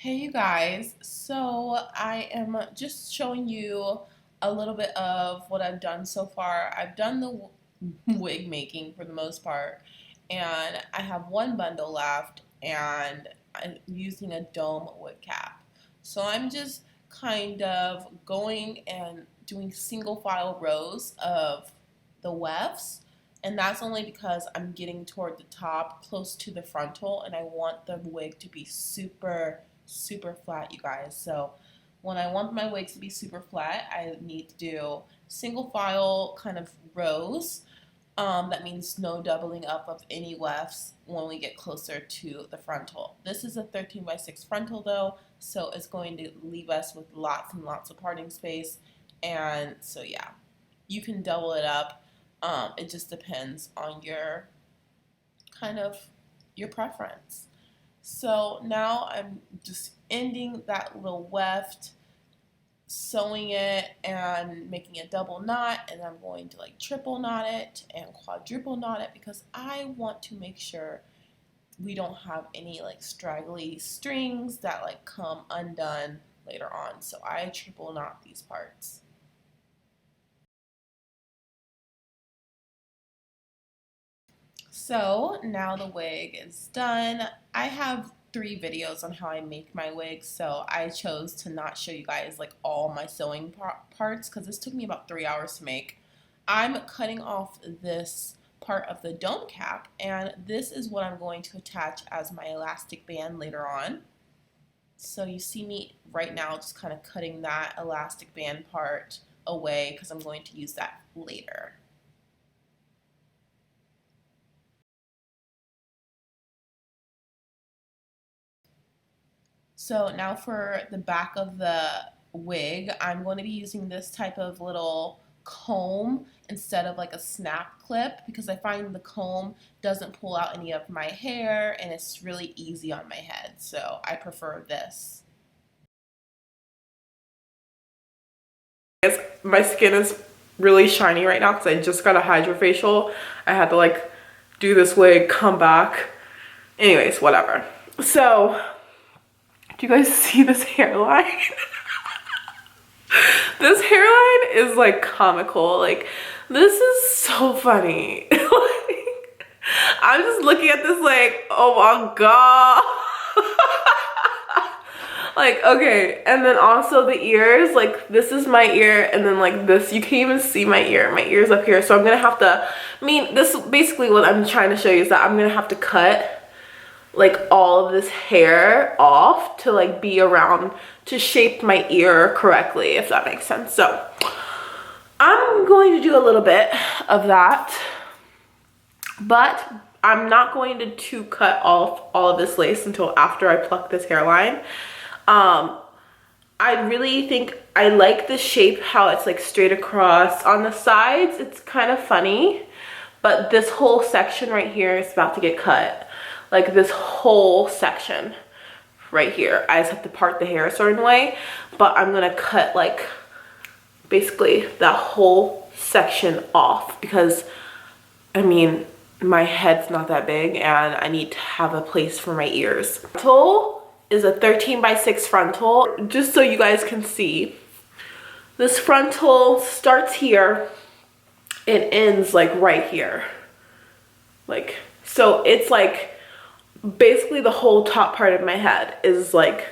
Hey you guys, so I am just showing you a little bit of what I've done so far. I've done the wig making for the most part, and I have one bundle left, and I'm using a dome wig cap. So I'm just kind of going and doing single file rows of the wefts, and that's only because I'm getting toward the top, close to the frontal, and I want the wig to be super flat, you guys. So when I want my wigs to be super flat, I need to do single file kind of rows. That means no doubling up of any wefts when we get closer to the frontal. This is a 13x6 frontal though, so it's going to leave us with lots and lots of parting space. And so yeah, you can double it up. It just depends on your your preference. So now I'm just ending that little weft, sewing it and making a double knot, and I'm going to like triple knot it and quadruple knot it because I want to make sure we don't have any like straggly strings that like come undone later on. So I triple knot these parts. So now the wig is done. I have 3 videos on how I make my wig, so I chose to not show you guys like all my sewing parts because this took me about 3 hours to make. I'm cutting off this part of the dome cap, and this is what I'm going to attach as my elastic band later on. So you see me right now just kind of cutting that elastic band part away because I'm going to use that later. So now for the back of the wig, I'm going to be using this type of little comb instead of like a snap clip because I find the comb doesn't pull out any of my hair and it's really easy on my head. So I prefer this. My skin is really shiny right now because I just got a hydrofacial. I had to like do this wig, come back. Anyways, whatever. So do you guys see this hairline? This hairline is like comical. Like, this is so funny. Like, I'm just looking at this like, oh my god. Like, okay, and then also the ears, like this is my ear, and then like this, you can't even see my ear's up here. So I'm gonna have to, this basically what I'm trying to show you is that I'm gonna have to cut like all of this hair off to like be around to shape my ear correctly, if that makes sense. So I'm going to do a little bit of that, but I'm not going to cut off all of this lace until after I pluck this hairline. I really think I like the shape, how it's like straight across. On the sides it's kind of funny, but this whole section right here is about to get cut. Like this whole section right here, I just have to part the hair a certain way, but I'm gonna cut like basically that whole section off because my head's not that big and I need to have a place for my ears. Frontal is a 13x6 frontal. Just so you guys can see, this frontal starts here and ends like right here. Like, so it's like basically the whole top part of my head is like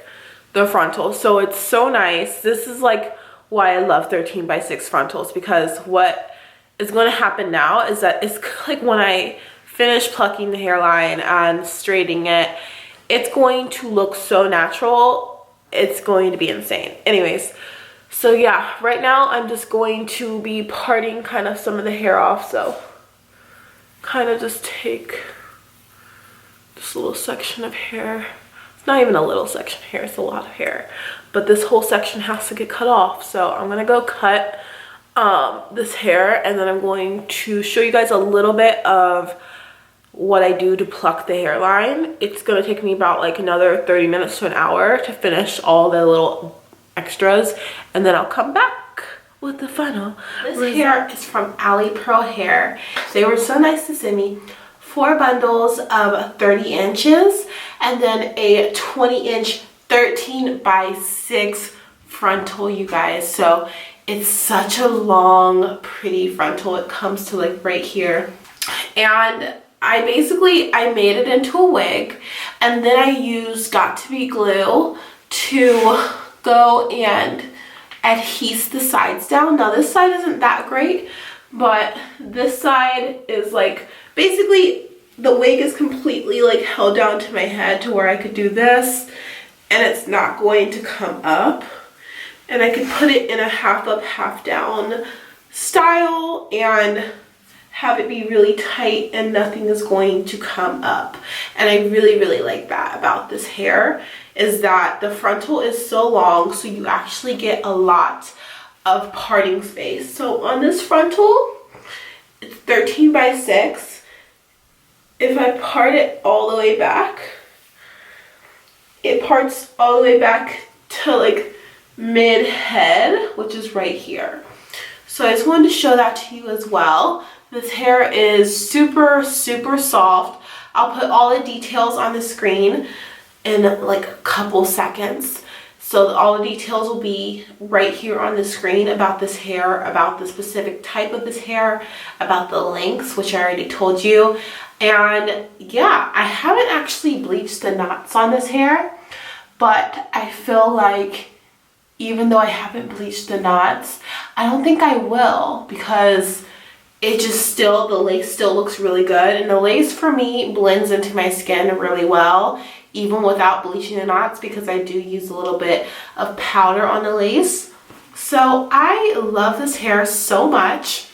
the frontal. So it's so nice. This is like why I love 13x6 frontals, because what is going to happen now is that it's like when I finish plucking the hairline and straightening it, it's going to look so natural. It's going to be insane. Anyways, so yeah, right now I'm just going to be parting kind of some of the hair off. So kind of just take this little section of hair. It's not even a little section of hair, it's a lot of hair, but this whole section has to get cut off. So I'm gonna go cut this hair, and then I'm going to show you guys a little bit of what I do to pluck the hairline. It's gonna take me about like another 30 minutes to an hour to finish all the little extras, and then I'll come back with the final result. This hair is from AliPearl hair. They were so nice to send me 4 bundles of 30 inches and then a 20-inch 13 by 6 frontal, you guys. So it's such a long, pretty frontal. It comes to like right here. And I made it into a wig, and then I used Got To Be glue to go and adhese the sides down. Now this side isn't that great, but this side is like, basically the wig is completely like held down to my head to where I could do this and it's not going to come up. And I could put it in a half up, half down style and have it be really tight and nothing is going to come up. And I really, really like that about this hair, is that the frontal is so long, so you actually get a lot of parting space. So on this frontal, it's 13 by 6. If I part it all the way back, it parts all the way back to like mid head, which is right here. So I just wanted to show that to you as well. This hair is super, super soft. I'll put all the details on the screen in like a couple seconds. So all the details will be right here on the screen about this hair, about the specific type of this hair, about the lengths, which I already told you. And yeah, I haven't actually bleached the knots on this hair, but I feel like even though I haven't bleached the knots, I don't think I will, because it just still, the lace still looks really good. And the lace for me blends into my skin really well, even without bleaching the knots, because I do use a little bit of powder on the lace. So I love this hair so much.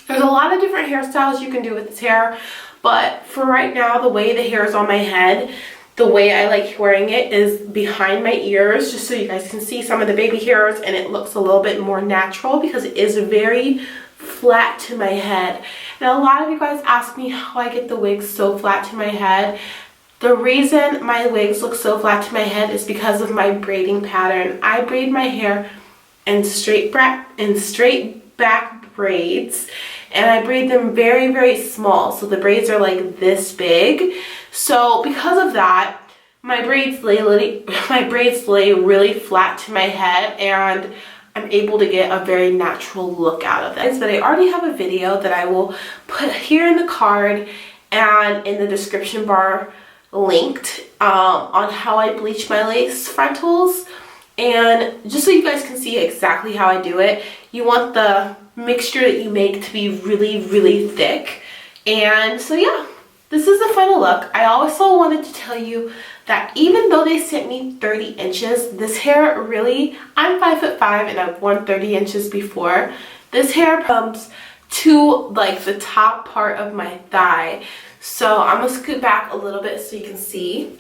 There's a lot of different hairstyles you can do with this hair, but for right now, the way the hair is on my head, the way I like wearing it is behind my ears, just so you guys can see some of the baby hairs, and it looks a little bit more natural because it is very flat to my head. And a lot of you guys ask me how I get the wigs so flat to my head. The reason my wigs look so flat to my head is because of my braiding pattern. I braid my hair in straight back braids, and I braid them very, very small. So the braids are like this big. So because of that, my braids lay really flat to my head, and I'm able to get a very natural look out of this. But I already have a video that I will put here in the card and in the description bar linked on how I bleach my lace frontals. And just so you guys can see exactly how I do it, you want the mixture that you make to be really, really thick. And so yeah, this is the final look. I also wanted to tell you that even though they sent me 30 inches, this hair really, I'm 5'5" and I've worn 30 inches before. This hair comes to like the top part of my thigh. So I'm gonna scoot back a little bit so you can see.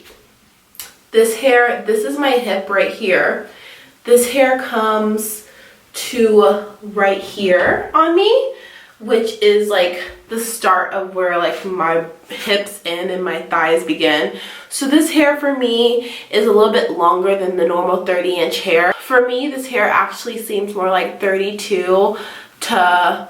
This hair, this is my hip right here. This hair comes to right here on me, which is like the start of where like my hips end and my thighs begin. So this hair for me is a little bit longer than the normal 30-inch hair. For me, this hair actually seems more like 32 to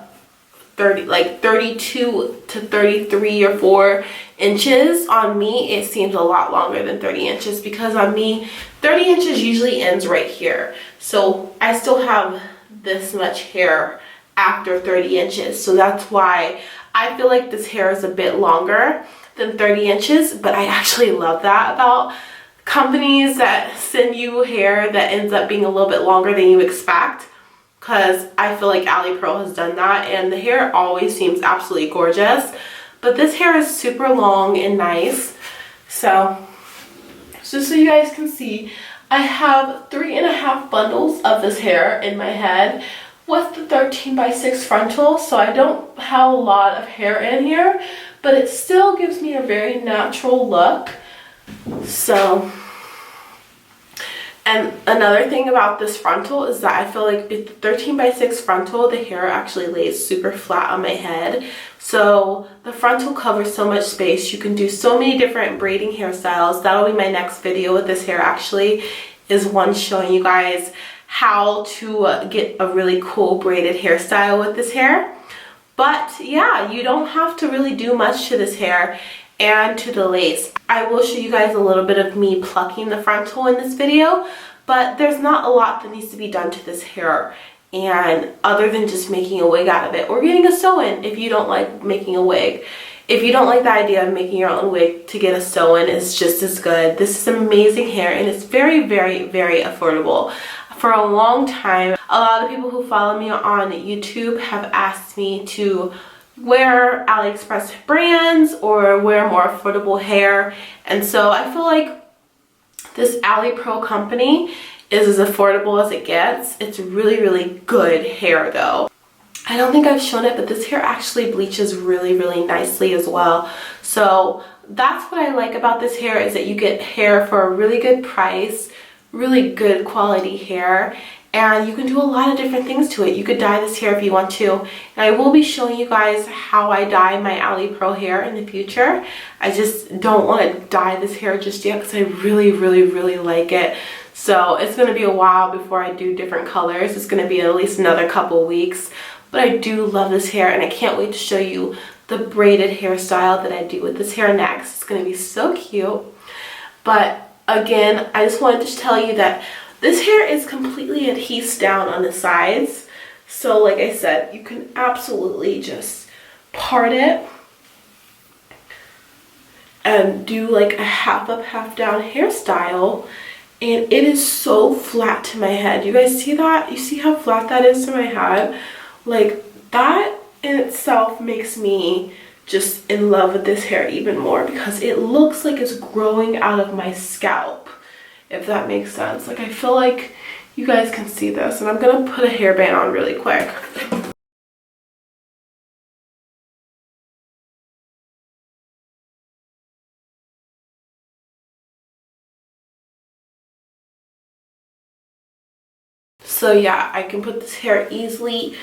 33 or 4 inches. On me, it seems a lot longer than 30 inches because on me, 30 inches usually ends right here. So I still have this much hair after 30 inches. So that's why I feel like this hair is a bit longer than 30 inches, but I actually love that about companies that send you hair that ends up being a little bit longer than you expect, because I feel like AliPearl has done that and the hair always seems absolutely gorgeous. But this hair is super long and nice. So just so you guys can see, I have 3.5 bundles of this hair in my head with the 13 by 6 frontal, so I don't have a lot of hair in here, but it still gives me a very natural look. So, and another thing about this frontal is that I feel like with the 13 by 6 frontal, the hair actually lays super flat on my head. So the frontal covers so much space. You can do so many different braiding hairstyles. That'll be my next video with this hair actually, is one showing you guys how to get a really cool braided hairstyle with this hair. But yeah, you don't have to really do much to this hair and to the lace. I I will show you guys a little bit of me plucking the frontal in this video, but there's not a lot that needs to be done to this hair, and other than just making a wig out of it or getting a sew-in if you don't like making a wig. If you don't like the idea of making your own wig, to get a sew-in is just as good. This is amazing hair, and it's very, very, very affordable. For a long time, a lot of people who follow me on YouTube have asked me to wear AliExpress brands or wear more affordable hair, and so I feel like this AliPearl company is as affordable as it gets. It's really, really good hair though. I don't think I've shown it, but this hair actually bleaches really, really nicely as well. So that's what I like about this hair, is that you get hair for a really good price, really good quality hair, and you can do a lot of different things to it. You could dye this hair if you want to, and I will be showing you guys how I dye my AliPearl hair in the future. I just don't want to dye this hair just yet because I really, really, really like it. So it's going to be a while before I do different colors. It's going to be at least another couple weeks. But I do love this hair, and I can't wait to show you the braided hairstyle that I do with this hair next. It's going to be so cute. But again, I just wanted to tell you that this hair is completely adhesed down on the sides. So like I said, you can absolutely just part it and do like a half up, half down hairstyle. And it is so flat to my head. You guys see that? You see how flat that is to my head? Like, that in itself makes me just in love with this hair even more, because it looks like it's growing out of my scalp, if that makes sense. Like, I feel like you guys can see this, and I'm gonna put a hairband on really quick. So yeah, I can put this hair easily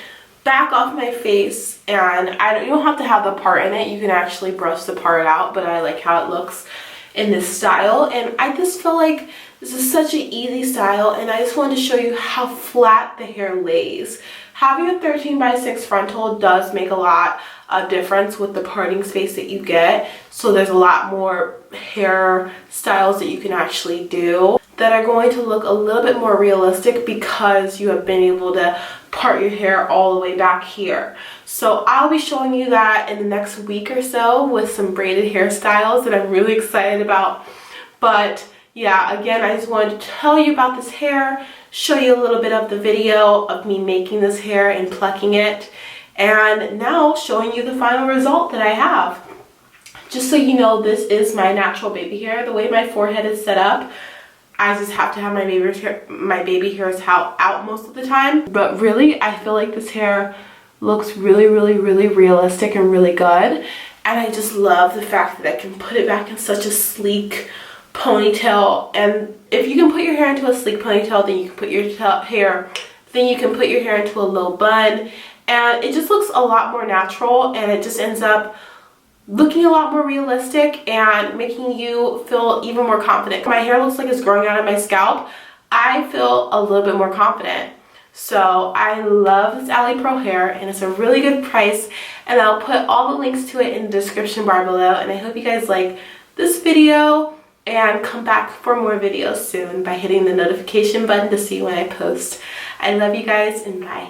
back off my face, and you don't have to have the part in it. You can actually brush the part out, but I like how it looks in this style, and I just feel like this is such an easy style, and I just wanted to show you how flat the hair lays. Having a 13x6 frontal does make a lot of difference with the parting space that you get, so there's a lot more hair styles that you can actually do that are going to look a little bit more realistic, because you have been able to part your hair all the way back here. So I'll be showing you that in the next week or so with some braided hairstyles that I'm really excited about. But yeah, again, I just wanted to tell you about this hair, show you a little bit of the video of me making this hair and plucking it, and now showing you the final result that I have. Just so you know, this is my natural baby hair. The way my forehead is set up, I just have to have my baby hairs out most of the time. But really, I feel like this hair looks really, really, really realistic and really good. And I just love the fact that I can put it back in such a sleek ponytail. And if you can put your hair into a sleek ponytail, then you can put your hair into a low bun. And it just looks a lot more natural, and it just ends up looking a lot more realistic and making you feel even more confident. My hair looks like it's growing out of my scalp. I feel a little bit more confident. So I love this AliPearl hair, and it's a really good price, and I'll put all the links to it in the description bar below. And I hope you guys like this video, and come back for more videos soon by hitting the notification button to see when I post. I love you guys, and bye.